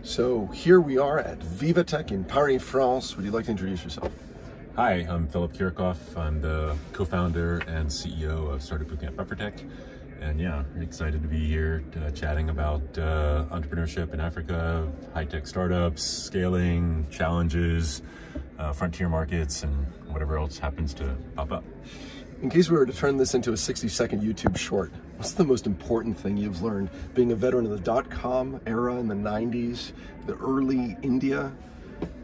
So here we are at AfriTech in Paris, France. Would you like to introduce yourself? Hi, I'm Philip Kirakofe. I'm the co-founder and CEO of Startup Bootcamp AfriTech. And yeah, excited to be here chatting about entrepreneurship in Africa, high-tech startups, scaling, challenges, frontier markets, and whatever else happens to pop up. In case we were to turn this into a 60-second YouTube short, what's the most important thing you've learned being a veteran of the dot-com era in the 90s, the early India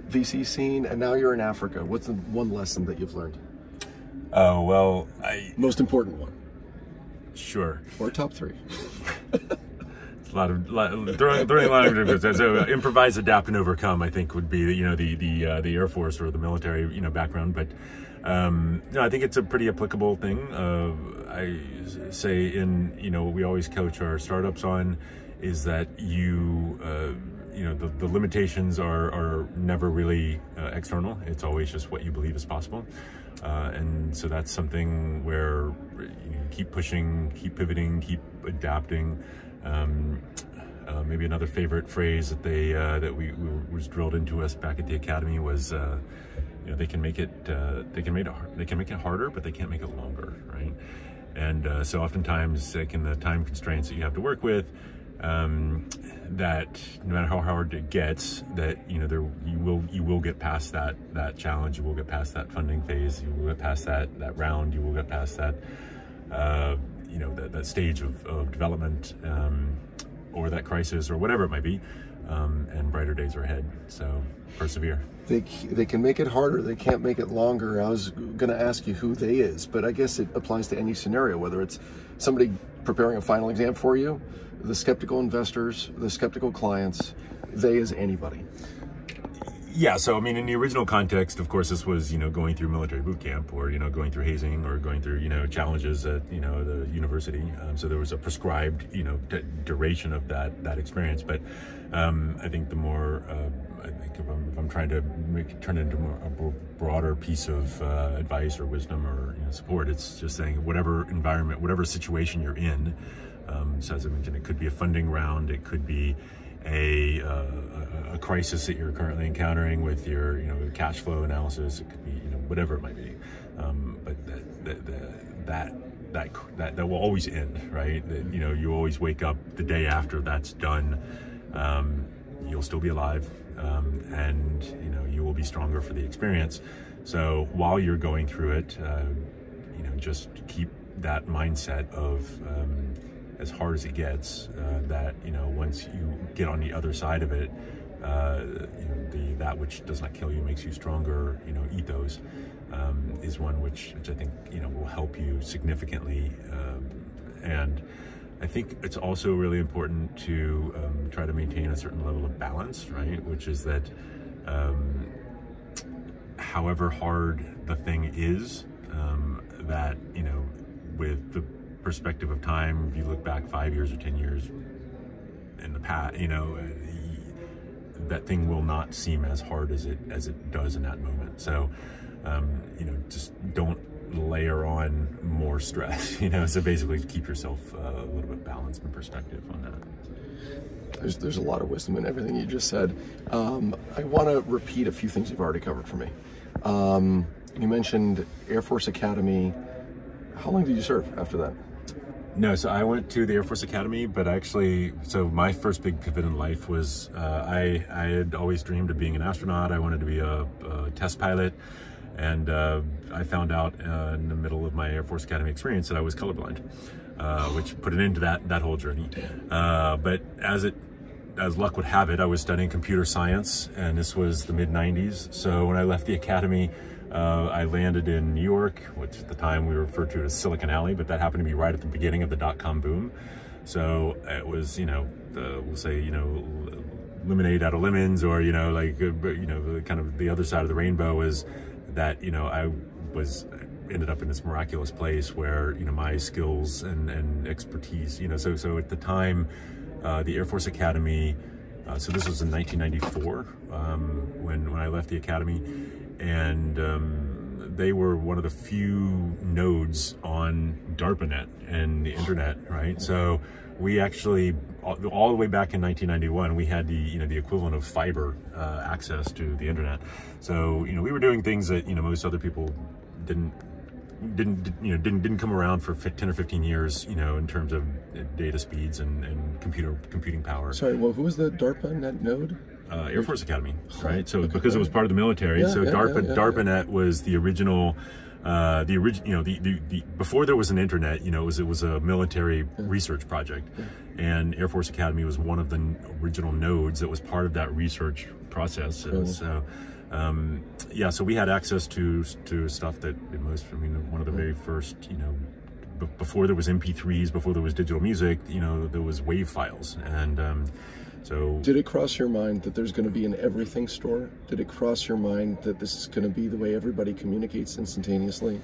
VC scene, and now you're in Africa? What's the one lesson that you've learned? Oh, well, Most important one. Sure. Or top three. It's a lot of throwing a lot of different. So improvise, adapt, and overcome, I think, would be the Air Force or the military background. But no, I think it's a pretty applicable thing. I say what we always coach our startups on is that the limitations are never really external. It's always just what you believe is possible. And so that's something where you keep pushing, keep pivoting, keep adapting. Maybe another favorite phrase that was drilled into us back at the academy was, they can make it harder, but they can't make it longer, right? And so oftentimes, like in the time constraints that you have to work with, that no matter how hard it gets, that you will get past that challenge, you will get past that funding phase, you will get past that round, you will get past that that stage of development, or that crisis, or whatever it might be, and brighter days are ahead. So persevere. They can make it harder, they can't make it longer. I was going to ask you who they is, but I guess it applies to any scenario, whether it's somebody preparing a final exam for you, the skeptical investors, the skeptical clients, they is anybody. Yeah, so I mean, in the original context, of course, this was going through military boot camp, or going through hazing, or going through challenges at the university. So there was a prescribed duration of that experience. But I think the more I think if I'm trying to turn it into a broader piece of advice or wisdom or support, it's just saying whatever environment, whatever situation you're in. So as I mentioned, it could be a funding round, it could be a crisis that you're currently encountering with your cash flow analysis, it could be whatever it might be, but that will always end, right? That you always wake up the day after that's done, you'll still be alive, and you will be stronger for the experience. So while you're going through it, just keep that mindset of as hard as it gets, that once you get on the other side of it, that which does not kill you makes you stronger. Ethos is one which I think will help you significantly, and I think it's also really important to try to maintain a certain level of balance, right? Which is that however hard the thing is, that with the perspective of time, if you look back 5 years or 10 years in the past, that thing will not seem as hard as it does in that moment. So just don't layer on more stress, so basically keep yourself a little bit balanced in perspective on that. There's a lot of wisdom in everything you just said. I want to repeat a few things you've already covered for me. You mentioned Air Force Academy. How long did you serve after that? No, so I went to the Air Force Academy, but actually, so my first big pivot in life was, I had always dreamed of being an astronaut. I wanted to be a test pilot, and I found out in the middle of my Air Force Academy experience that I was colorblind, which put an end to that whole journey. But as luck would have it, I was studying computer science, and this was the mid-90s. So when I left the academy, I landed in New York, which at the time we referred to as Silicon Alley, but that happened to be right at the beginning of the dot-com boom. So it was, we'll say, lemonade out of lemons, or, kind of the other side of the rainbow is that, I ended up in this miraculous place where, my skills and expertise, so at the time, the Air Force Academy, so this was in 1994, when I left the academy. And they were one of the few nodes on DARPANET and the internet, right? So we actually, all the way back in 1991, we had the equivalent of fiber access to the internet. So we were doing things that most other people didn't come around for 10 or 15 years, in terms of data speeds and computing power. Sorry, well, who was the DARPANET node? Air Force Academy, right? So because it was part of the military, DARPANET was the original. Before there was an internet, it was a military research project, and Air Force Academy was one of the original nodes that was part of that research process. Cool. So so we had access to stuff that one of the very first, before there was MP3s, before there was digital music, there was WAV files, and so. Did it cross your mind that there's going to be an everything store? Did it cross your mind that this is going to be the way everybody communicates instantaneously?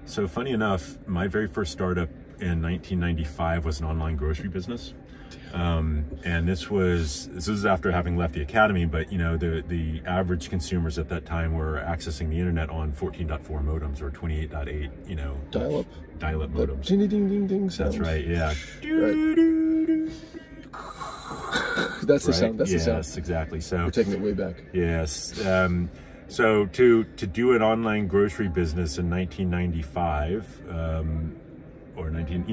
So funny enough, my very first startup in 1995 was an online grocery business. And this was after having left the academy, but the average consumers at that time were accessing the internet on 14.4 modems or 28.8, dial-up modems. Ding ding ding ding sound. That's right, yeah. Right. That's the sound. That's the sound. Yes, exactly. So we're taking it way back. Yes. So to do an online grocery business in 1995, or 19,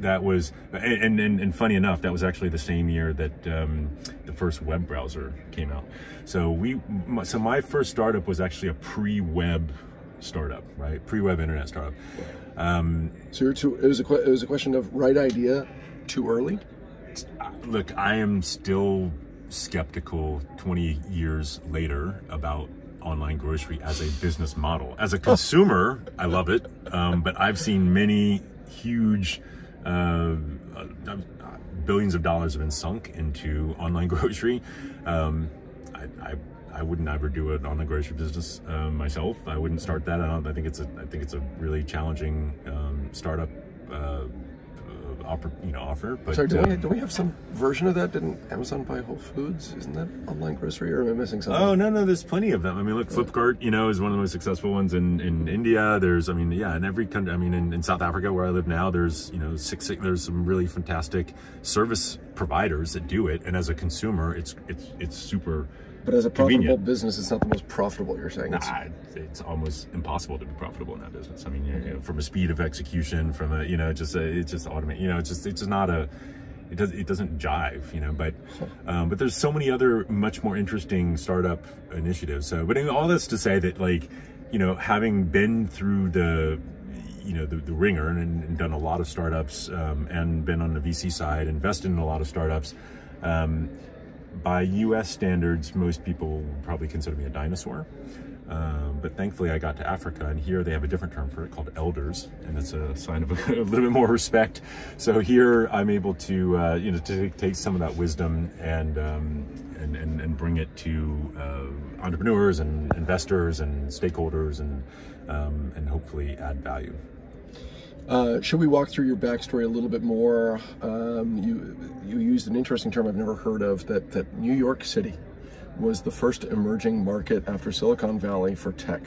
that was, and funny enough, that was actually the same year that the first web browser came out. So my first startup was actually a pre-web startup, right? Pre-web internet startup. So it was a question of right idea, too early? Look, I am still skeptical 20 years later about online grocery as a business model. As a consumer, I love it, but I've seen many huge billions of dollars have been sunk into online grocery. I would never do an online grocery business myself. I wouldn't start that. I think it's a really challenging startup offer. But sorry, do we have some version of that? Didn't Amazon buy Whole Foods? Isn't that online grocery, or am I missing something? Oh no, there's plenty of them. I mean, look, Flipkart, is one of the most successful ones in India. There's, in every country. In South Africa where I live now, there's there's some really fantastic service providers that do it. And as a consumer, it's super. But as a profitable business, it's not the most profitable, you're saying? It's almost impossible to be profitable in that business. I mean, from a speed of execution, from a, it's just automate, it's just not it doesn't jive, but there's so many other much more interesting startup initiatives. So, but all this to say that, having been through the ringer and done a lot of startups, and been on the VC side, invested in a lot of startups, by US standards, most people probably consider me a dinosaur. But thankfully I got to Africa, and here they have a different term for it called elders, and it's a sign of a little bit more respect. So here I'm able to, to take some of that wisdom and bring it to entrepreneurs and investors and stakeholders, and hopefully add value. Should we walk through your backstory a little bit more? You used an interesting term I've never heard of, that New York City was the first emerging market after Silicon Valley for tech.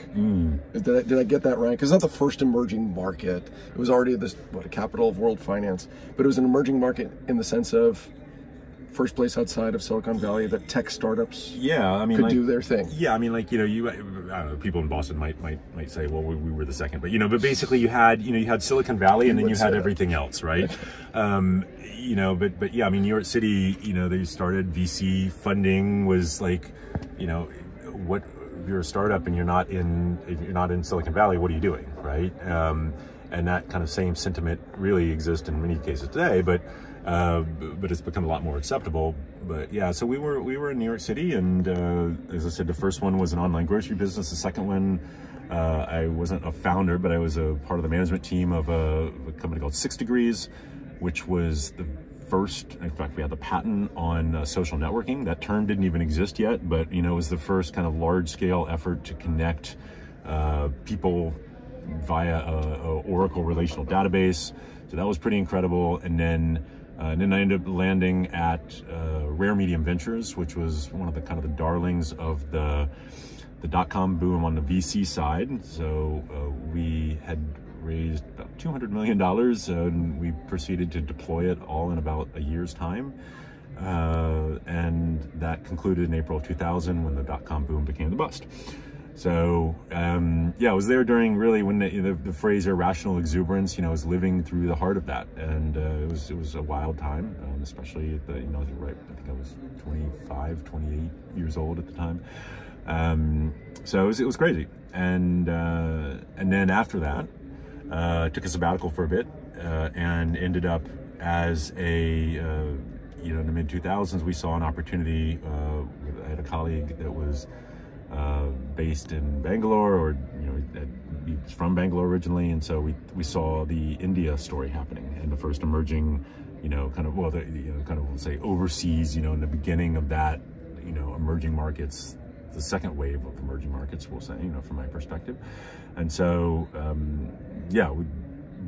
Did I get that right? Because it's not the first emerging market. It was already a capital of world finance, but it was an emerging market in the sense of first place outside of Silicon Valley that tech startups could do their thing. Yeah, I don't know, people in Boston might say, well, we were the second, but basically you had Silicon Valley, and then you had everything else, right? But yeah, New York City, they started VC funding was what if you're a startup and you're not in Silicon Valley, what are you doing, right? And that kind of same sentiment really exists in many cases today, but it's become a lot more acceptable. But yeah, so we were in New York City, and as I said, the first one was an online grocery business. The second one, I wasn't a founder, but I was a part of the management team of a company called 6 Degrees, which was the first, in fact, we had the patent on social networking. That term didn't even exist yet, but it was the first kind of large-scale effort to connect people via a Oracle relational database. So that was pretty incredible. And then I ended up landing at Rare Medium Ventures, which was one of the kind of the darlings of the the dot-com boom on the VC side. So we had raised about $200 million, and we proceeded to deploy it all in about a year's time. And that concluded in April of 2000 when the dot-com boom became the bust. So yeah, I was there during really when the phrase irrational exuberance, was living through the heart of that, and it was a wild time, especially at the right. I think I was 25, 28 years old at the time. So it was crazy, and then after that, took a sabbatical for a bit, and ended up as a in the mid 2000s we saw an opportunity. I had a colleague that was based in Bangalore, or he was from Bangalore originally, and so we saw the India story happening, and the first emerging, we'll say overseas, in the beginning of that, emerging markets, the second wave of emerging markets, we'll say, from my perspective. And so yeah,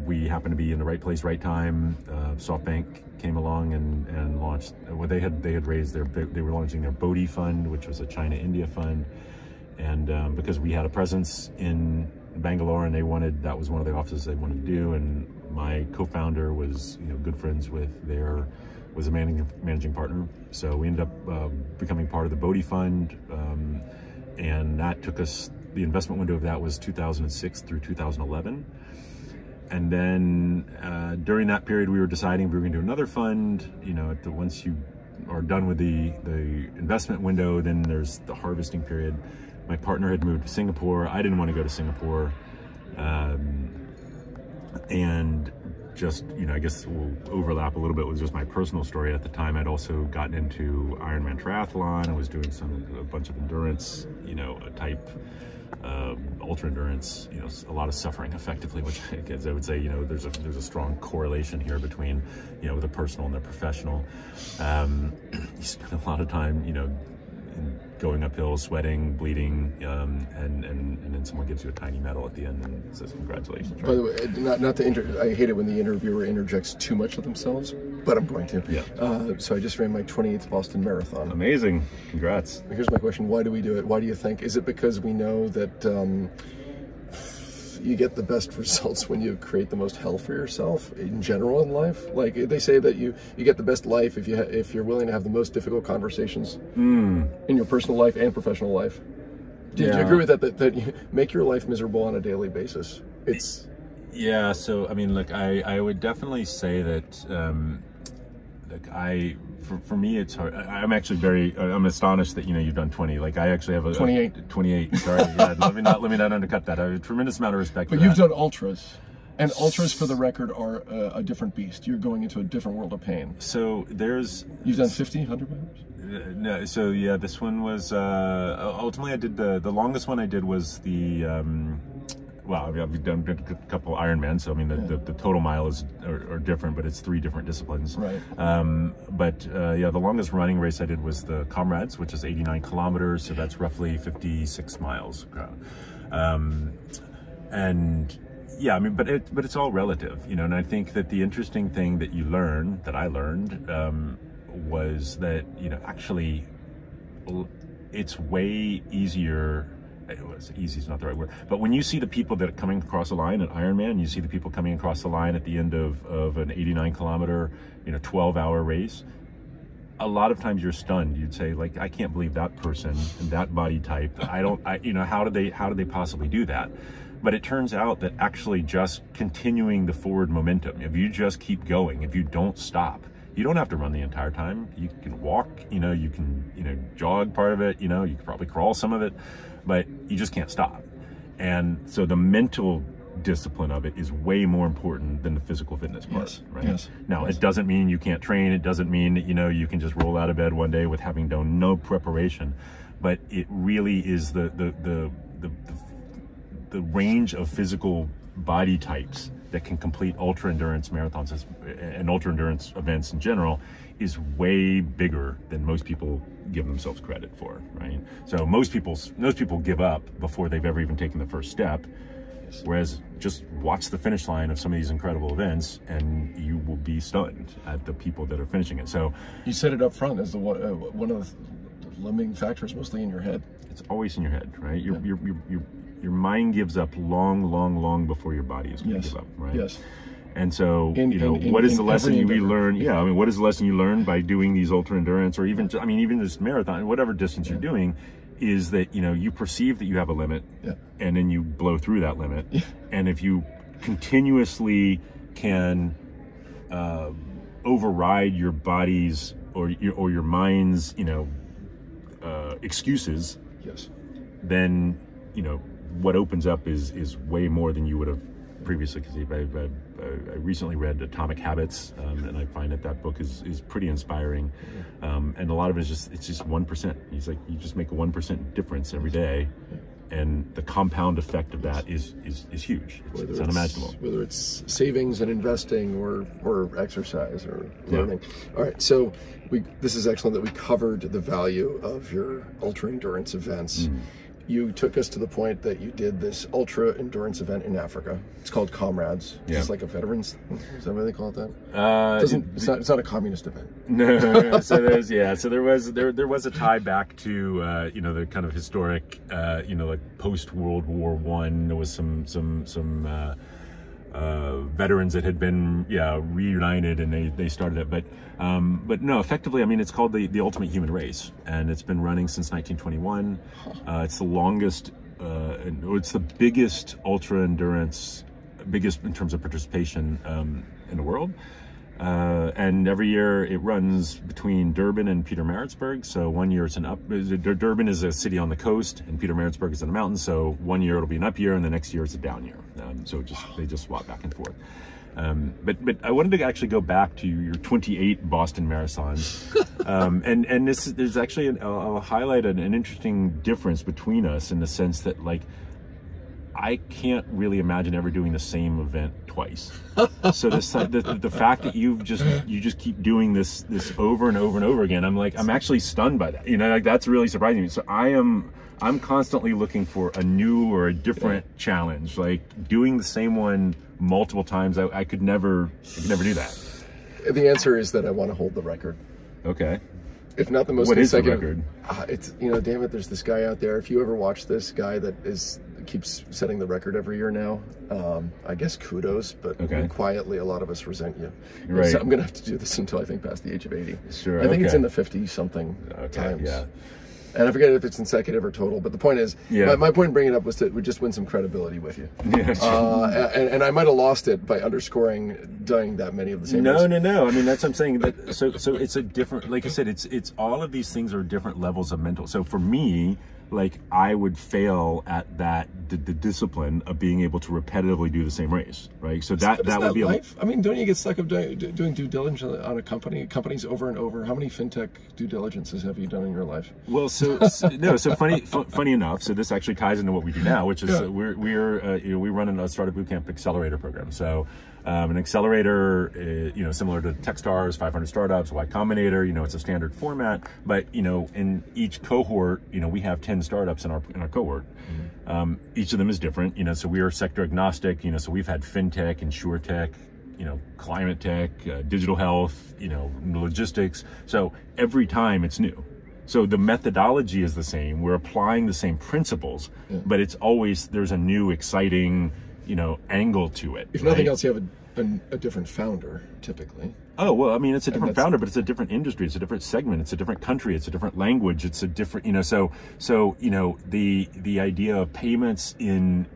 we happened to be in the right place, right time. SoftBank came along and launched. Well, they had raised they were launching their Bodhi fund, which was a China-India fund, and because we had a presence in Bangalore, and that was one of the offices they wanted to do, and my co-founder was good friends with was a managing partner, so we ended up becoming part of the Bodhi fund, and that took us. The investment window of that was 2006 through 2011. And then during that period, we were deciding if we were going to do another fund. Once you are done with the investment window, then there's the harvesting period. My partner had moved to Singapore. I didn't want to go to Singapore, and just I guess we'll overlap a little bit with just my personal story. At the time, I'd also gotten into Ironman triathlon. I was doing a bunch of endurance, type. Ultra endurance, a lot of suffering effectively, which I would say, there's a strong correlation here between, the personal and the professional. You spend a lot of time, going uphill, sweating, bleeding, and then someone gives you a tiny medal at the end and says congratulations. Right? By the way, not to I hate it when the interviewer interjects too much of themselves, but I'm going to. Yeah. So I just ran my 28th Boston Marathon. Amazing. Congrats. Here's my question. Why do we do it? Why do you think? Is it because we know that you get the best results when you create the most hell for yourself in general in life? Like they say that you get the best life if you're willing to have the most difficult conversations in your personal life and professional life. Do you agree with that? That you make your life miserable on a daily basis? Yeah. So I mean, look, I would definitely say that. For me, it's hard. I'm actually I'm astonished that you've done 20. Like I actually have 28. Sorry, yeah, let me not undercut that. I have a tremendous amount of respect. But you've done ultras, and ultras, for the record, are a different beast. You're going into a different world of pain. So you've done 50, 100 miles. No, so yeah, this one was ultimately I did the longest one I did was the. Well, I've done a couple Ironman, so I mean the total miles are different, but it's 3 different disciplines. Right. But yeah, the longest running race I did was the Comrades, which is 89 kilometers, so that's roughly 56 miles. And yeah, I mean, but it's all relative, and I think that the interesting thing that I learned was that actually it's way easier. Easy is not the right word, but when you see the people that are coming across the line at Ironman, you see the people coming across the line at the end of an 89 kilometer, 12-hour race, a lot of times you're stunned. You'd say, like, I can't believe that person and that body type. How did they possibly do that? But it turns out that actually just continuing the forward momentum, if you just keep going, if you don't stop, you don't have to run the entire time. You can walk, you can jog part of it, you can probably crawl some of it, but you just can't stop. And so the mental discipline of it is way more important than the physical fitness part. Yes. Right? Yes. Now, it doesn't mean you can't train. It doesn't mean that, you can just roll out of bed one day with having done no preparation, but it really is the range of physical body types that can complete ultra endurance marathons and ultra endurance events in general is way bigger than most people give themselves credit for, right? So most people give up before they've ever even taken the first step, whereas just watch the finish line of some of these incredible events and you will be stunned at the people that are finishing it. So you said it up front as one of limiting factor is mostly in your head. It's always in your head, right? Your mind gives up long before your body is going to give up, right? Yes. And so, what is the lesson we learn? Yeah, I mean, what is the lesson you learn by doing these ultra endurance, or even, I mean, even this marathon, whatever distance you're doing, is that, you perceive that you have a limit, and then you blow through that limit. And if you continuously can override your body's or your mind's, excuses, then, what opens up is way more than you would have previously. Because I recently read Atomic Habits, and I find that book is pretty inspiring. And a lot of it is it's just 1%. He's like, you just make a 1% difference every day, and the compound effect of that is huge. It's unimaginable. Whether it's savings and investing or exercise or learning. All right, so this is excellent that we covered the value of your ultra endurance events. You took us to the point that you did this ultra endurance event in Africa. It's called Comrades. It's like a veterans. Is that what they call it? That it's not a communist event. No. So there was a tie back to the kind of historic like post World War I. There was some veterans that had been reunited, and they started it. But no, effectively, I mean, it's called the Ultimate Human Race, and it's been running since 1921. It's the longest, it's the biggest ultra endurance, biggest in terms of participation in the world. And every year it runs between Durban and Pietermaritzburg. So one year it's Durban is a city on the coast, and Pietermaritzburg is in the mountains. So one year it'll be an up year, and the next year it's a down year. So they just swap back and forth. But I wanted to actually go back to your 28 Boston marathons, and there's actually I'll highlight an interesting difference between us in the sense that, like, I can't really imagine ever doing the same event twice. So the fact that you just keep doing this over and over and over again, I'm actually stunned by that. Like, that's really surprising me. So I'm constantly looking for a new or a different challenge. Like, doing the same one multiple times, I could never do that. The answer is that I want to hold the record. Okay. If not the most consecutive. What is the record? It's, damn it, there's this guy out there. If you ever watch this guy that keeps setting the record every year now, I guess kudos, but quietly a lot of us resent you. Right. So I'm going to have to do this until I think past the age of 80. Sure. I think it's in the 50-something times. Yeah. And I forget if it's consecutive or total, but the point is, my point in bringing it up was that we just win some credibility with you. And I might have lost it by underscoring doing that many of the same. No. I mean, that's what I'm saying. So it's a different, like I said, it's all of these things are different levels of mental. So for me, like, I would fail at the discipline of being able to repetitively do the same race, right? So that would be life. I mean, don't you get stuck of doing due diligence on a companies over and over? How many fintech due diligences have you done in your life? Well, so funny enough. So this actually ties into what we do now, which is we run a startup bootcamp accelerator program. So an accelerator, similar to Techstars, 500 startups, Y Combinator, it's a standard format, but in each cohort, we have 10 startups in our cohort. Each of them is different, so we are sector agnostic, so we've had fintech, insurtech, climate tech, digital health, logistics. So every time it's new. So the methodology is the same. We're applying the same principles, but it's always, there's a new exciting, angle to it. If nothing else, you have a different founder, typically. Oh, well, I mean, it's a different founder, but it's a different industry, it's a different segment, it's a different country, it's a different language, it's a different, the idea of payments in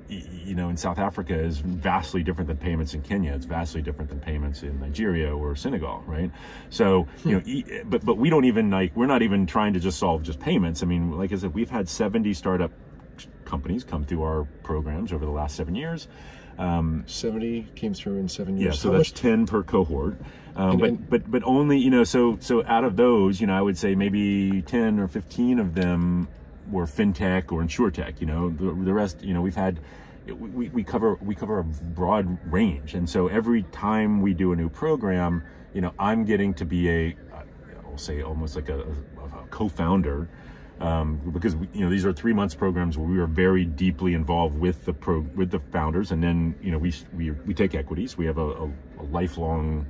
South Africa is vastly different than payments in Kenya. It's vastly different than payments in Nigeria or Senegal, right? So, but we don't even, we're not even trying to just solve just payments. I mean, like I said, we've had 70 startup companies come through our programs over the last 7 years. 70 came through in 7 years. Yeah, so that's 10 per cohort. But only, so out of those, I would say maybe 10 or 15 of them were fintech or insurtech. The rest, we cover a broad range. And so every time we do a new program, I'm getting to be I'll say almost like a co-founder. Because these are 3 months programs where we are very deeply involved with the founders, and then we take equities. We have a lifelong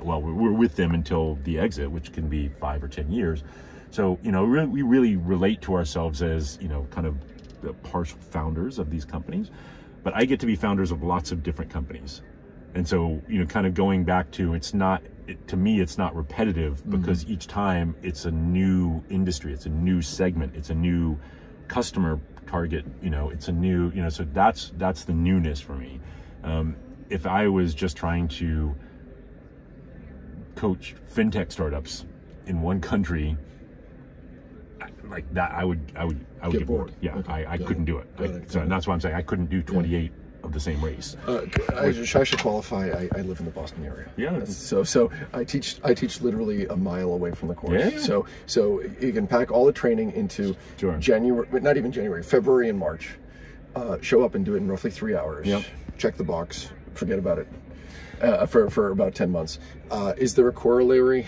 we're with them until the exit, which can be 5 or 10 years. So, you know, we really relate to ourselves as, you know, kind of the partial founders of these companies, but I get to be founders of lots of different companies. And so, you know, kind of going back to, to me, it's not repetitive, because each time it's a new industry, it's a new segment, it's a new customer target, you know, it's a new, you know, so that's the newness for me. If I was just trying to coach fintech startups in one country like that, I would get bored. Yeah, okay. I couldn't do it. So that's why I'm saying I couldn't do 28 of the same race. I should qualify. I live in the Boston area. Yeah. So I teach literally a mile away from the course. Yeah. So you can pack all the training into January, not even January, February and March. Show up and do it in roughly 3 hours. Yep. Check the box. Forget about it. For about 10 months. Is there a corollary?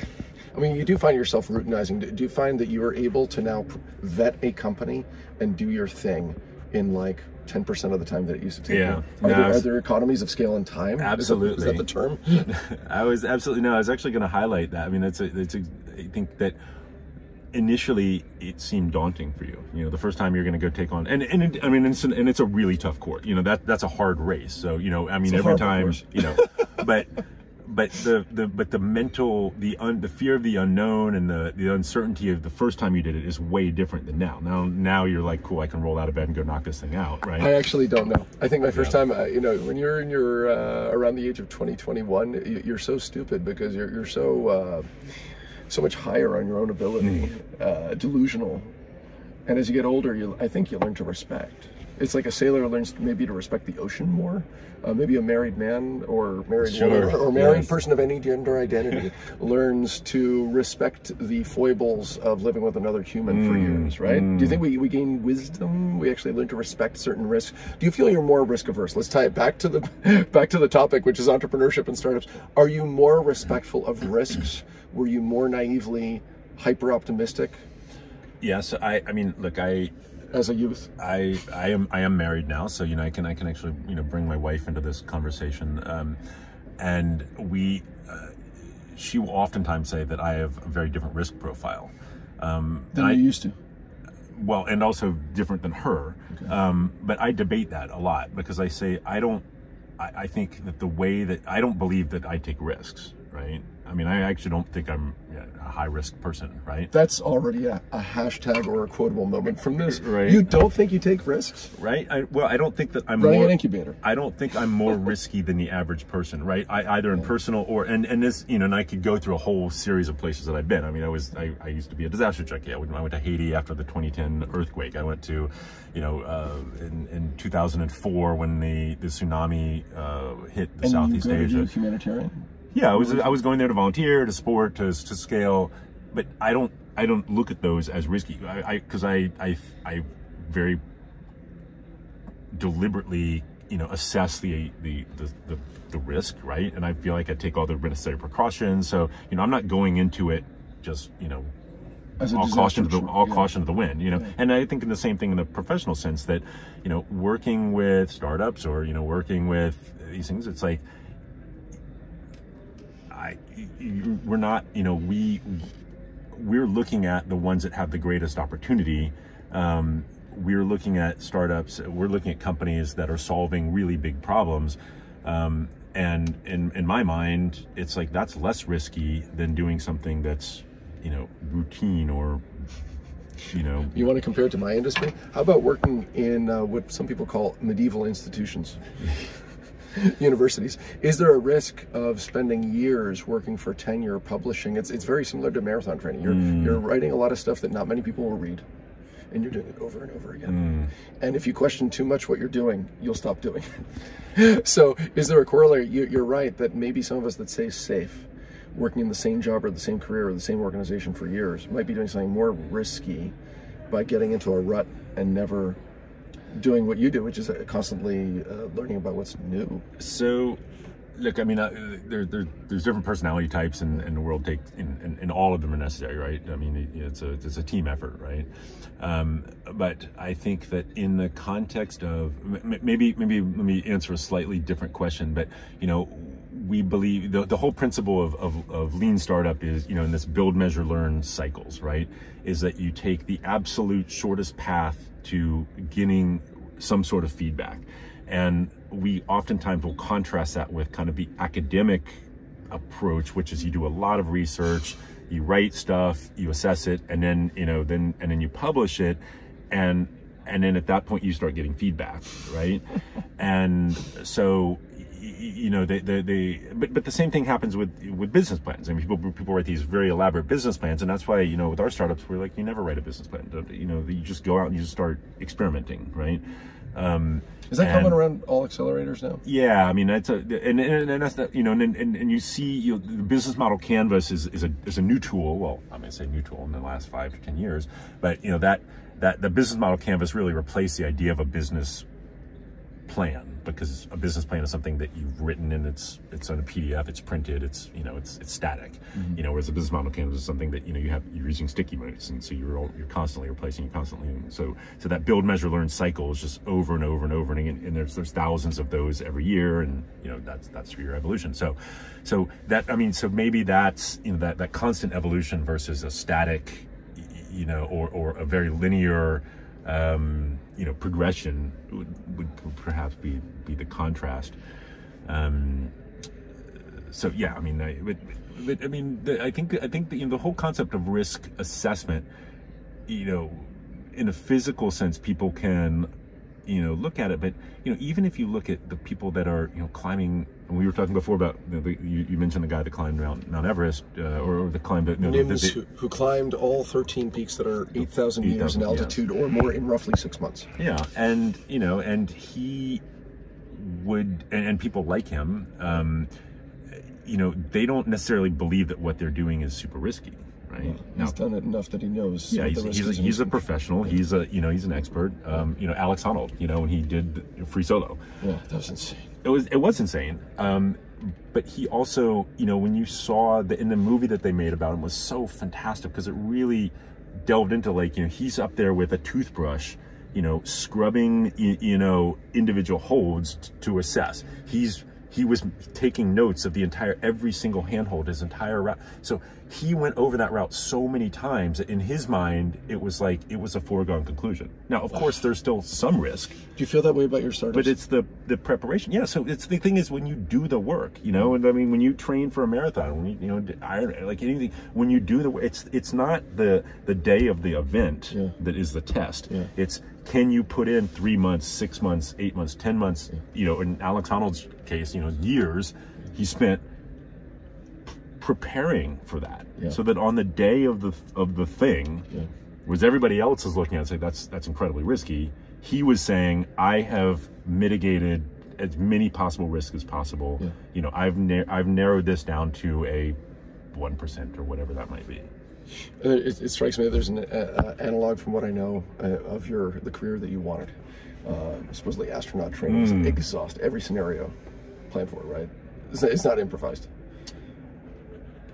I mean, you do find yourself routinizing. Do you find that you are able to now vet a company and do your thing in like 10% of the time that it used to take? Yeah. Are there economies of scale and time? Absolutely. Is that the term? I was actually going to highlight that. I mean, I think that initially it seemed daunting for you. You know, the first time you're going to go take on, and it's a really tough court. You know, that's a hard race. So, you know, I mean, every time, you know, but the mental, the fear of the unknown and the uncertainty of the first time you did it is way different than now. Now you're like, cool, I can roll out of bed and go knock this thing out, right? I actually don't know. I think my first time, you know, when you're in your around the age of 20, 21, you're so stupid because you're so much higher on your own ability, delusional. And as you get older, I think you learn to respect. It's like a sailor learns maybe to respect the ocean more. Maybe a married man or married woman or married person of any gender identity learns to respect the foibles of living with another human for years, right? Do you think we gain wisdom? We actually learn to respect certain risks. Do you feel you're more risk averse? Let's tie it back to the topic, which is entrepreneurship and startups. Are you more respectful of risks? Were you more naively hyper optimistic? Yes, I mean, look, as a youth, I am married now, so, you know, I can actually, you know, bring my wife into this conversation, and she will oftentimes say that I have a very different risk profile than you used to. Well, and also different than her. Okay. But I debate that a lot because I say I think that the way that I don't believe that I take risks, right? I mean, I actually don't think I'm a high-risk person, right? That's already a hashtag or a quotable moment from this. Right. You don't think you take risks? Right. I don't think that I'm running an incubator. I don't think I'm more risky than the average person, right? Either in personal or, and this, you know, and I could go through a whole series of places that I've been. I mean, I used to be a disaster junkie. I went to Haiti after the 2010 earthquake. I went to, you know, in 2004 when the tsunami hit the Southeast Asia. And you go to do humanitarian? Yeah, I was going there to volunteer, to support, to scale, but I don't look at those as risky. Because I very deliberately, you know, assess the risk, right? And I feel like I take all the necessary precautions. So, you know, I'm not going into it just, you know, all caution to the wind, you know. Yeah. And I think in the same thing in the professional sense that, you know, working with startups or, you know, working with these things, it's like, we're not, you know, we're looking at the ones that have the greatest opportunity. We're looking at startups, we're looking at companies that are solving really big problems. And in my mind, it's like that's less risky than doing something that's, you know, routine or, you know. You want to compare it to my industry? How about working in what some people call medieval institutions? Universities. Is there a risk of spending years working for tenure publishing? It's very similar to marathon training. You're writing a lot of stuff that not many people will read, and you're doing it over and over again. And if you question too much what you're doing, you'll stop doing it. So is there a corollary? You're right that maybe some of us that stay safe, working in the same job or the same career or the same organization for years, might be doing something more risky by getting into a rut and never doing what you do, which is constantly learning about what's new. So, look, I mean, there's different personality types, and the world takes, and all of them are necessary, right? I mean, it's a team effort, right? But I think that in the context of maybe let me answer a slightly different question. But you know, we believe the whole principle of lean startup is, in this build, measure, learn cycles, right? Is that you take the absolute shortest path to getting some sort of feedback. And we oftentimes will contrast that with kind of the academic approach, which is you do a lot of research, you write stuff, you assess it, and then, then you publish it. And then at that point you start getting feedback, right? And so, but the same thing happens with business plans. I mean, people write these very elaborate business plans, and that's why, with our startups, we're like, you never write a business plan. You just go out and you just start experimenting, right? Is that common around all accelerators now? Yeah, I mean, that's and that's that, and you see, the business model canvas is a new tool. Well, I'm going to say new tool in the last 5 to 10 years, but that the business model canvas really replaced the idea of a business plan, because a business plan is something that you've written and it's on a PDF, it's printed, it's static. Mm-hmm. Whereas a business model canvas is something that you're using sticky notes, and so you're constantly replacing, so that build, measure, learn cycle is just over and over and over again, and there's thousands of those every year, and that's your evolution. So maybe that's that constant evolution versus a static, or a very linear progression would perhaps be the contrast. So yeah, I mean, I think the whole concept of risk assessment, in a physical sense, people can, look at it, but even if you look at the people that are climbing, and we were talking before about you mentioned the guy that climbed Mount Everest, or the climb that who climbed all 13 peaks that are 8,000 meters in altitude, or more, in roughly 6 months. Yeah, and and he would, and people like him, they don't necessarily believe that what they're doing is super risky. Right. He's done it enough that he knows. Yeah, he's a professional. Yeah. He's an expert. Alex Honnold, when he did Free Solo. Yeah, that was insane. It was insane. But he also, when you saw in the movie that they made about him, was so fantastic, because it really delved into he's up there with a toothbrush, scrubbing individual holds to assess. He was taking notes of every single handhold, his entire route. So he went over that route so many times that in his mind, it was a foregone conclusion. Now, of course, there's still some risk. Do you feel that way about your startups? But it's the preparation. Yeah, so it's the thing is, when you do the work, and I mean, when you train for a marathon, when anything, when you do the work, it's not the day of the event that is the test. Yeah. It's, can you put in 3 months, 6 months, 8 months, 10 months, in Alex Honnold's case, years he spent preparing for that, so that on the day of the thing, whereas everybody else is looking at it and saying that's incredibly risky, he was saying, I have mitigated as many possible risks as possible. I've narrowed this down to a 1% or whatever that might be. It strikes me that there's an analog from what I know of the career that you wanted. Supposedly astronaut training is exhaust every scenario, plan for it, right? It's not improvised.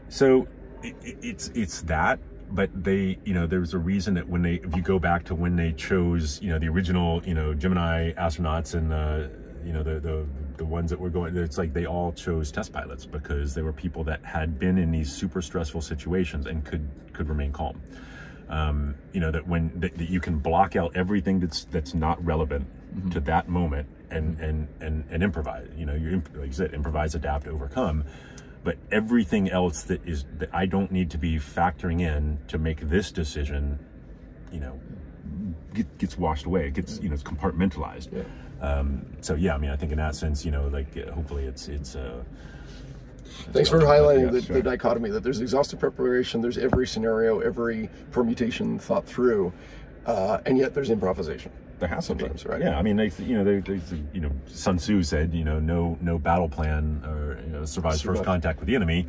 So it's that, but they, there's a reason that if you go back to when they chose, the original, Gemini astronauts, and the ones that were going, it's like they all chose test pilots, because they were people that had been in these super stressful situations and could remain calm. That you can block out everything that's not relevant to that moment and improvise. Like you said, improvise, adapt, overcome. But everything else that I don't need to be factoring in to make this decision, gets washed away. It gets, it's compartmentalized. Yeah. So yeah, I mean, I think in that sense, hopefully it's. Thanks for highlighting the dichotomy that there's exhaustive preparation, there's every scenario, every permutation thought through, and yet there's improvisation. There has to be, right? Yeah, I mean, Sun Tzu said, no battle plan or survives first contact with the enemy.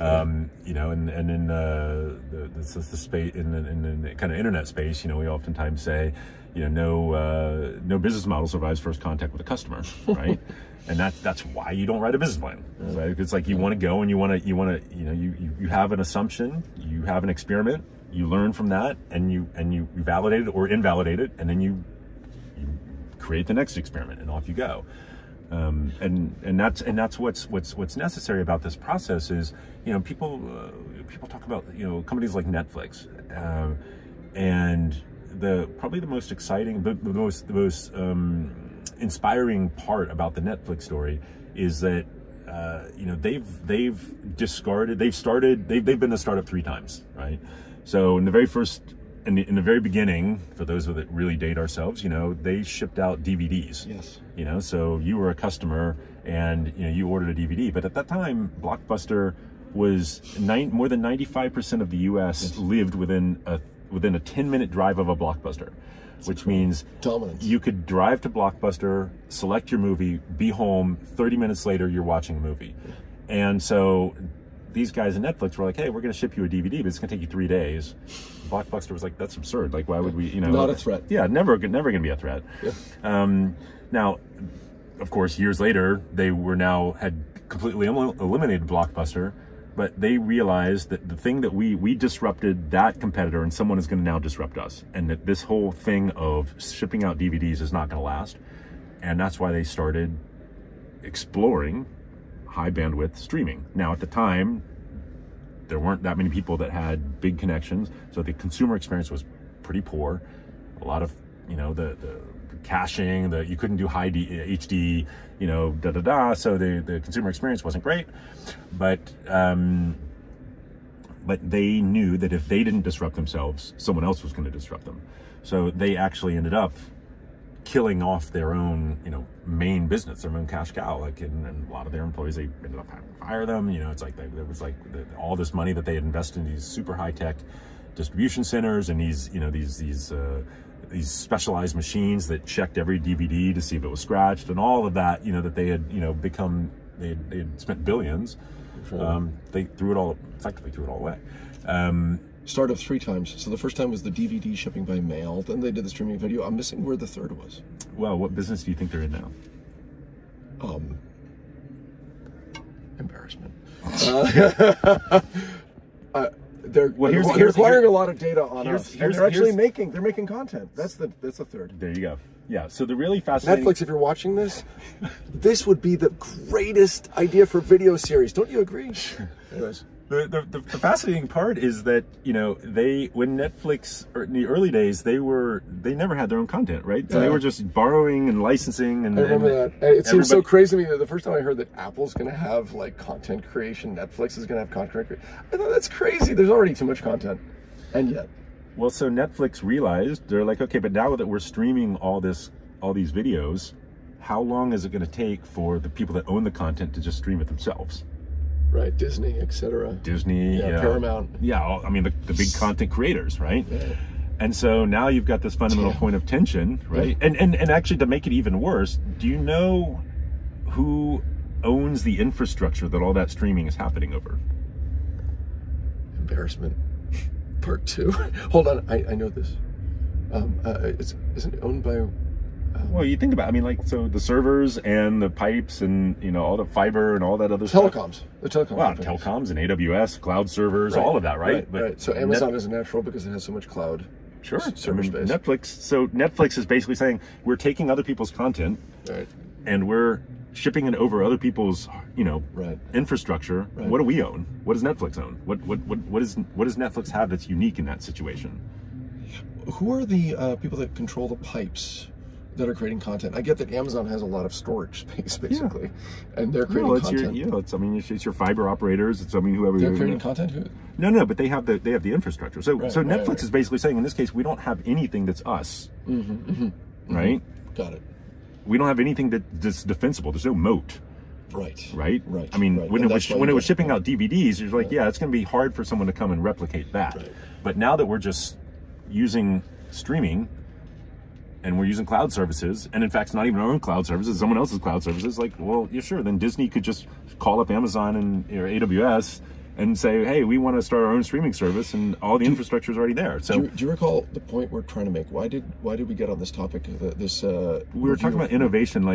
And in the space, in the kind of internet space, we oftentimes say, no business model survives first contact with a customer, right? And that's why you don't write a business plan. Right? It's like you want to go and you have an assumption, you have an experiment, you learn from that, and you validate it or invalidate it, and then you create the next experiment, and off you go. And that's what's necessary about this process is, people talk about, companies like Netflix, and probably the most exciting, the most inspiring part about the Netflix story is that they've been a startup 3 times, right? So in the very beginning, for those that really date ourselves, they shipped out DVDs. Yes. So you were a customer and you ordered a DVD, but at that time, Blockbuster was more than 95% of the U.S. lived within a 10-minute drive of a Blockbuster, which means dominance. You could drive to Blockbuster, select your movie, be home. 30 minutes later, you're watching a movie. Yeah. And so these guys at Netflix were like, hey, we're going to ship you a DVD, but it's going to take you 3 days. Blockbuster was like, that's absurd. Like, why would we, Not a threat. Yeah, never going to be a threat. Yeah. Now, of course, years later, they had completely eliminated Blockbuster, but they realized that the thing that we disrupted that competitor, and someone is going to now disrupt us, and that this whole thing of shipping out DVDs is not going to last. And that's why they started exploring high bandwidth streaming. Now, at the time, there weren't that many people that had big connections, so the consumer experience was pretty poor. A lot of, the caching, you couldn't do high HD, so the consumer experience wasn't great. But they knew that if they didn't disrupt themselves, someone else was going to disrupt them. So they actually ended up killing off their own, main business, their own cash cow. And a lot of their employees, they ended up having to fire them. It's like there was all this money that they had invested in these super high tech distribution centers and these specialized machines that checked every DVD to see if it was scratched and all of that. That they had they had spent billions. They effectively threw it all away. Startup 3 times. So the first time was the DVD shipping by mail. Then they did the streaming video. I'm missing where the third was. Well, what business do you think they're in now? Embarrassment. They're acquiring a lot of data on us. They're making content. That's the third. There you go. Yeah. So the really fascinating Netflix, if you're watching this, this would be the greatest idea for video series. Don't you agree? Anyways. The fascinating part is that when Netflix, or in the early days, they never had their own content, right? So they were just borrowing and licensing. And I remember that. It seems so crazy to me that the first time I heard that Apple's going to have content creation, Netflix is going to have content creation, I thought that's crazy. There's already too much content, and yet. Well, so Netflix realized, they're like, okay, but now that we're streaming all these videos, how long is it going to take for the people that own the content to just stream it themselves? Right, Disney, etc. Disney, yeah. Paramount. Yeah, I mean, the big content creators, right? Yeah. And so now you've got this fundamental point of tension, right? Yeah. And actually, to make it even worse, do you know who owns the infrastructure that all that streaming is happening over? Embarrassment. Part 2. Hold on, I know this. Isn't it owned by... Well, you think about it, I mean, so the servers and the pipes and, all the fiber and all that other stuff. The telecom. Wow, telecoms and AWS, cloud servers, all of that, right? Right. So Amazon is natural because it has so much cloud server space. Netflix is basically saying, we're taking other people's content and we're shipping it over other people's, infrastructure. Right. What do we own? What does Netflix own? What does Netflix have that's unique in that situation? Who are the people that control the pipes that are creating content? I get that Amazon has a lot of storage space, basically, and they're creating content. It's your fiber operators. Whoever they're creating content. No, but they have the infrastructure. So Netflix is basically saying, in this case, we don't have anything that's us, right? Got it. We don't have anything that's defensible. There's no moat. Right. I mean, when it was shipping out DVDs, you're like, it's going to be hard for someone to come and replicate that. Right. But now that we're just using streaming, and we're using cloud services, and in fact, it's not even our own cloud services, someone else's cloud services, sure, then Disney could just call up Amazon and AWS and say, hey, we want to start our own streaming service, and all the infrastructure is already there. So, do you recall the point we're trying to make? Why did we get on this topic? We were talking about innovation,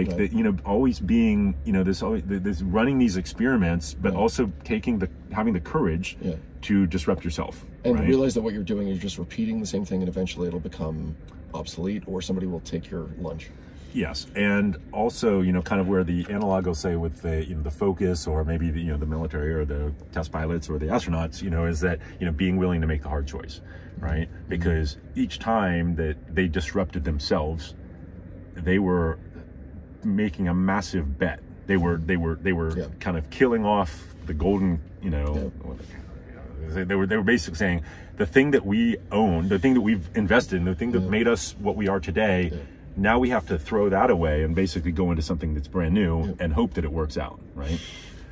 always being, this running these experiments, but also having the courage to disrupt yourself, and realize that what you're doing is just repeating the same thing, and eventually it'll become obsolete, or somebody will take your lunch. Yes, and also, kind of where the analog will say with the, the focus, or maybe the, the military or the test pilots or the astronauts, is that, being willing to make the hard choice, right? Because each time that they disrupted themselves, they were making a massive bet. They were kind of killing off the golden, they were basically saying the thing that we own, the thing that we've invested in, the thing that made us what we are today. Now we have to throw that away and basically go into something that's brand new and hope that it works out, right?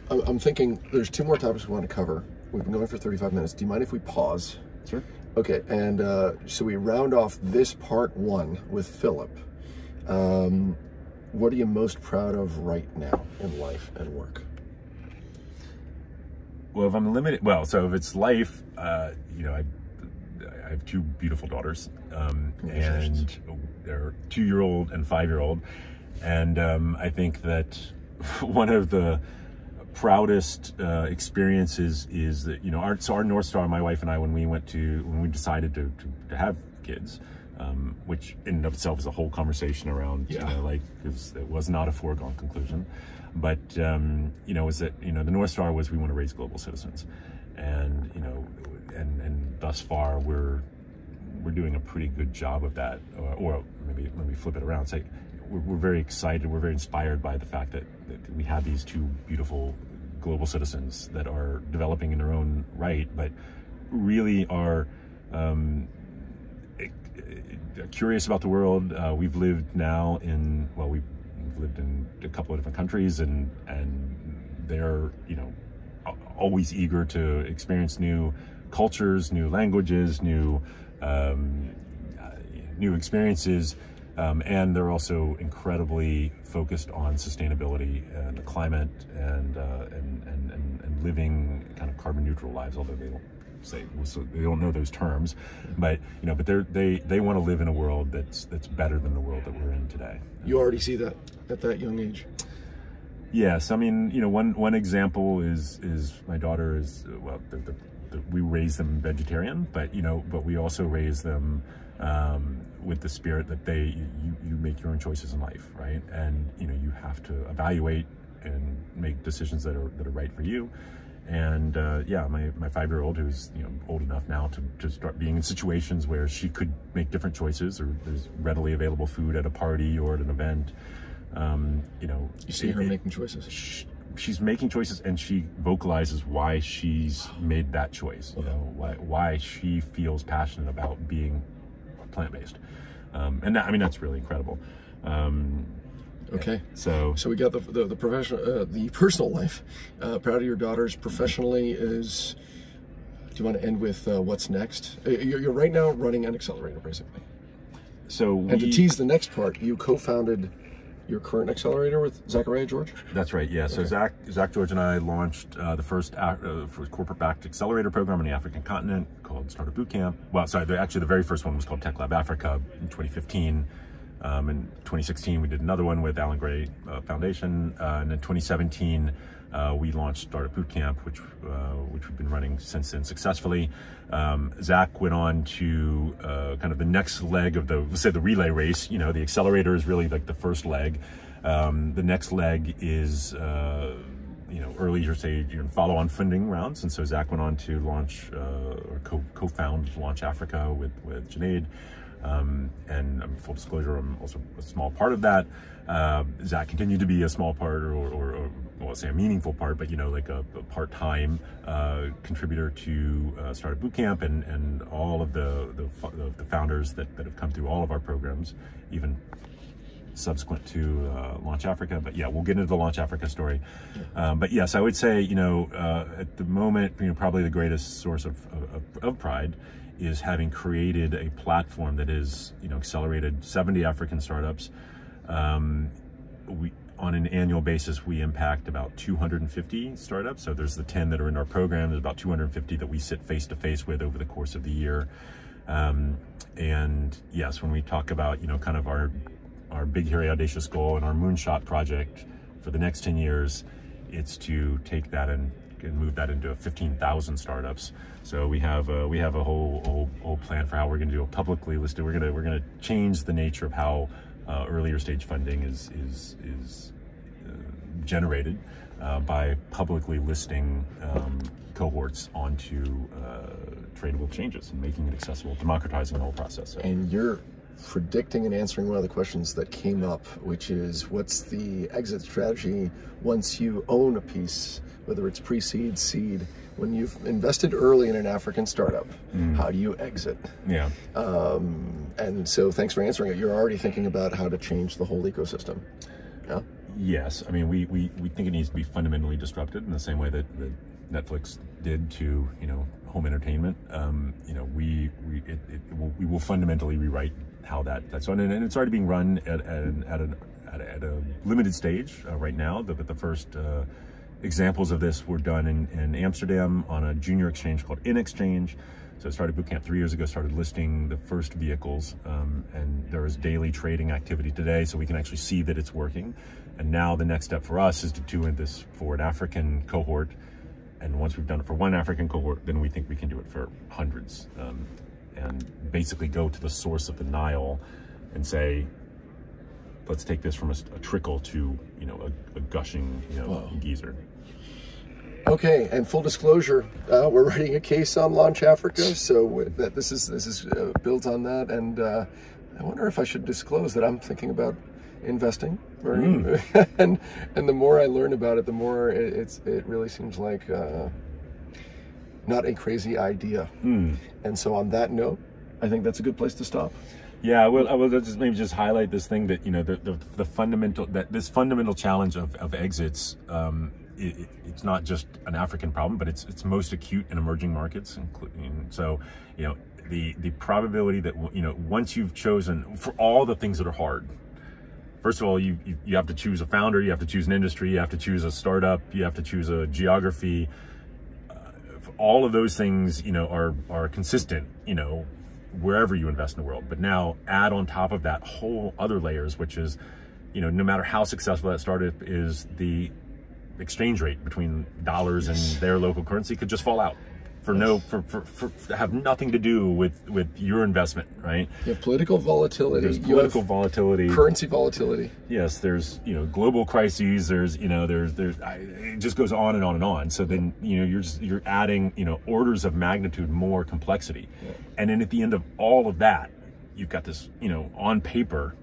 I'm thinking there's 2 more topics we want to cover. We've been going for 35 minutes. Do you mind if we pause? Sure. Okay, and so we round off this part 1 with Philip. What are you most proud of right now in life and work? Well, if I'm limited, so if it's life, I have 2 beautiful daughters, and they're 2-year-old and 5-year-old. And I think that one of the proudest experiences is that, our North Star, my wife and I, when we decided to have kids, which in and of itself is a whole conversation around, because it was not a foregone conclusion. But, is that, the North Star was we want to raise global citizens. And, and thus far we're doing a pretty good job of that. Or maybe let me flip it around and say, we're very excited, we're very inspired by the fact that we have these 2 beautiful global citizens that are developing in their own right, but really are curious about the world. We've lived now in, we've lived in a couple of different countries, and they're, always eager to experience new cultures, new languages, new experiences, and they're also incredibly focused on sustainability and the climate and living kind of carbon neutral lives, although they don't say, so they don't know those terms, but but they want to live in a world that's better than the world that we're in today. You already see that at that young age. Yes, I mean, one example is my daughter is, we raise them vegetarian, but we also raise them with the spirit that you make your own choices in life, right? And you have to evaluate and make decisions that are right for you. And my 5-year-old, who's old enough now to start being in situations where she could make different choices, or there's readily available food at a party or at an event. You see her making choices. She's making choices, and she vocalizes why she's made that choice. Why she feels passionate about being plant-based, and that's really incredible. Okay, so we got the professional, the personal life. Proud of your daughters. Professionally, do you want to end with what's next? You're right now running an accelerator, basically. And to tease the next part, you co-founded your current accelerator with Zachariah George? That's right, yeah. So Zach George and I launched the first corporate-backed accelerator program on the African continent called Startup Bootcamp. Actually the very first one was called Tech Lab Africa in 2015. In 2016, we did another one with Alan Gray Foundation, and in 2017, we launched Startup Bootcamp, which we've been running since then successfully. Zach went on to kind of the next leg of the relay race. The accelerator is really like the first leg. The next leg is earlier stage follow-on funding rounds, and so Zach went on to launch or co-found Launch Africa with Junaid. And full disclosure, I'm also a small part of that. Zach continued to be a small part, or well, say a meaningful part, but like a part-time contributor to Startup Bootcamp and all of the founders that have come through all of our programs, even subsequent to Launch Africa. But yeah, we'll get into the Launch Africa story. But yes, I would say at the moment, probably the greatest source of pride is having created a platform that is, accelerated 70 African startups. On an annual basis, we impact about 250 startups. So there's the 10 that are in our program. There's about 250 that we sit face to face with over the course of the year. And yes, when we talk about, kind of our big, hairy, audacious goal and our moonshot project for the next 10 years, it's to take that and move that into 15,000 startups. So we have a whole plan for how we're going to do a publicly listed. We're going to change the nature of how earlier stage funding is generated by publicly listing cohorts onto tradable exchanges and making it accessible, democratizing the whole process. So. And you're predicting and answering one of the questions that came up, which is, what's the exit strategy once you own a piece, whether it's pre-seed, seed, when you've invested early in an African startup, how do you exit? Yeah. And so thanks for answering it. You're already thinking about how to change the whole ecosystem. Yeah. Yes. I mean, we think it needs to be fundamentally disrupted in the same way that Netflix did to, home entertainment. We will fundamentally rewrite how that's run, and it's already being run at a limited stage right now. The first examples of this were done in Amsterdam on a junior exchange called InExchange. So it started bootcamp 3 years ago, started listing the first vehicles, and there is daily trading activity today, so we can actually see that it's working. And now the next step for us is to do this for an African cohort. And once we've done it for one African cohort, then we think we can do it for hundreds. And basically go to the source of the Nile and say, let's take this from a trickle to, a gushing, geyser. Okay, and full disclosure, we're writing a case on Launch Africa, so that this is built on that. And I wonder if I should disclose that I'm thinking about investing, and the more I learn about it, the more it really seems like not a crazy idea. And so on that note, I think that's a good place to stop. Yeah, I will just maybe just highlight this thing that the fundamental challenge of exits. It's not just an African problem, but it's most acute in emerging markets, including so the probability that once you've chosen for all the things that are hard. First of all, you have to choose a founder, you have to choose an industry, you have to choose a startup, you have to choose a geography. All of those things, are consistent, wherever you invest in the world. But now add on top of that whole other layers, which is, no matter how successful that startup is, the exchange rate between dollars and their local currency could just fall out. Have nothing to do with your investment, right? You have political volatility. There's political volatility, currency volatility. Yes, there's global crises. There's it just goes on and on and on. So then you're adding orders of magnitude more complexity, and then at the end of all of that, you've got this on paper,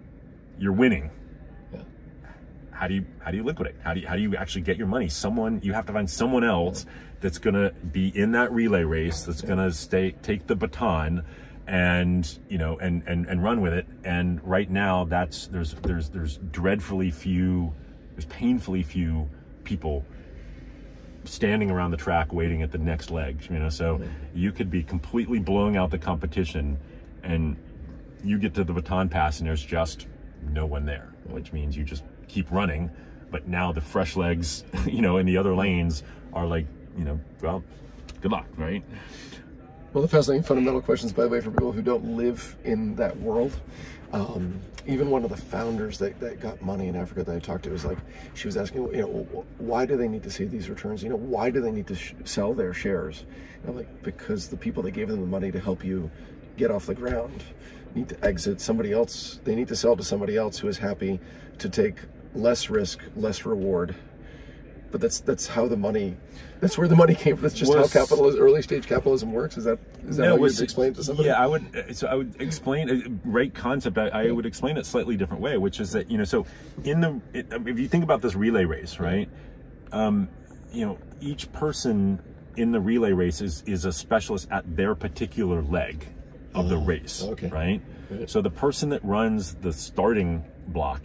you're winning. How do you liquidate? How do you actually get your money? You have to find someone else that's going to be in that relay race, that's going to take the baton and run with it. And right now there's painfully few people standing around the track waiting at the next leg, so you could be completely blowing out the competition and you get to the baton pass and there's just no one there, which means you just keep running, but now the fresh legs, in the other lanes are like, well, good luck, right? Well, the fascinating fundamental questions, by the way, for people who don't live in that world. Even one of the founders that got money in Africa that I talked to was like, she was asking, why do they need to see these returns? Why do they need to sell their shares? And I'm like, because the people that gave them the money to help you get off the ground need to exit. Somebody else, they need to sell to somebody else who is happy to take less risk, less reward. But that's how the money, that's where the money came from. That's just how early stage capitalism works. Is that how you would explain it to somebody? Yeah, I would explain a right concept. I would explain it slightly different way, which is that so if you think about this relay race, right? Each person in the relay race is a specialist at their particular leg of the race, right? So the person that runs the starting block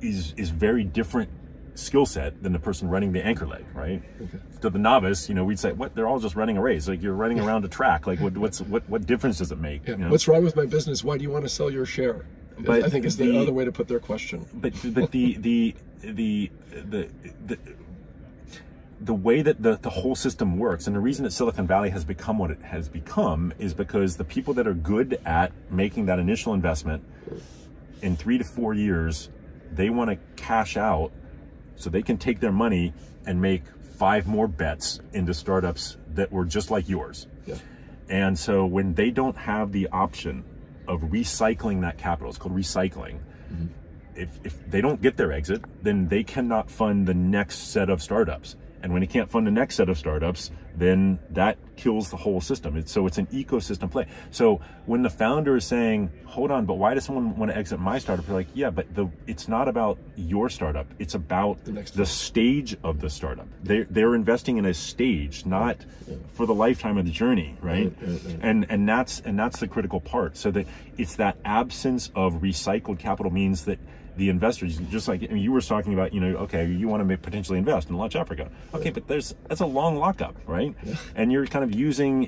is very different skill set than the person running the anchor leg, right? To the novice, we'd say, what? They're all just running a race. Like you're running around a track. Like what difference does it make? What's wrong with my business? Why do you want to sell your share? But I think is the other way to put their question. But the way that the whole system works, and the reason that Silicon Valley has become what it has become, is because the people that are good at making that initial investment in 3 to 4 years, they want to cash out so they can take their money and make 5 more bets into startups that were just like yours. And so when they don't have the option of recycling that capital. It's called recycling. If they don't get their exit, then they cannot fund the next set of startups. And when you can't fund the next set of startups, then that kills the whole system. So it's an ecosystem play. So when the founder is saying, hold on, but why does someone want to exit my startup? You're like, yeah, but it's not about your startup. It's about the stage of the startup. They're investing in a stage, not for the lifetime of the journey, right? And that's the critical part. So that it's that absence of recycled capital means that the investors, just like you were talking about, okay, you want to potentially invest in launch Africa. Okay, but that's a long lockup, right? And you're kind of using,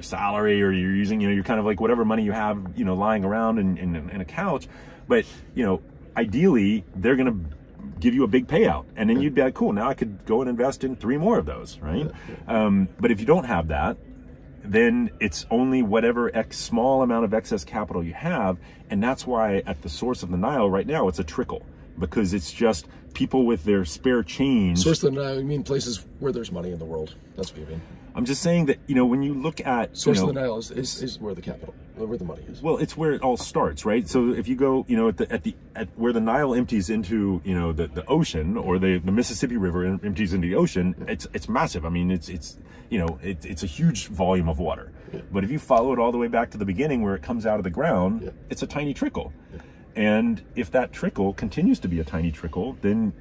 salary, or you're using, you're kind of like whatever money you have, lying around in a couch. But, ideally, they're going to give you a big payout. And then you'd be like, cool, now I could go and invest in 3 more of those, right? But if you don't have that, then it's only whatever small amount of excess capital you have. And that's why at the source of the Nile right now, it's a trickle, because it's just people with their spare change. Source of the Nile, you mean places where there's money in the world? That's what you mean. I'm just saying that, when you look at... Source of the Nile is where the capital, where the money is. Well, it's where it all starts, right? So if you go, at where the Nile empties into, the ocean, or the Mississippi River empties into the ocean, it's massive. I mean, it's a huge volume of water. But if you follow it all the way back to the beginning where it comes out of the ground, it's a tiny trickle. And if that trickle continues to be a tiny trickle, then,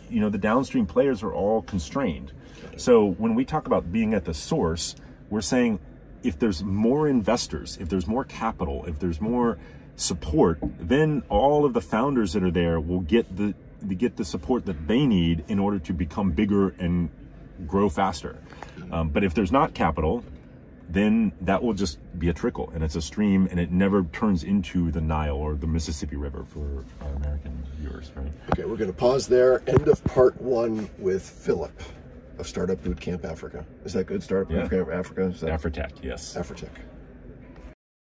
the downstream players are all constrained. So when we talk about being at the source, we're saying if there's more investors, if there's more capital, if there's more support, then all of the founders that are there will get the support that they need in order to become bigger and grow faster. But if there's not capital, then that will just be a trickle, and it's a stream, and it never turns into the Nile or the Mississippi River for our American viewers, right? Okay, we're going to pause there. End of part 1 with Philip of Startup Bootcamp Africa. Is that good? Startup Bootcamp Africa? Is that... AfriTech, yes. AfriTech.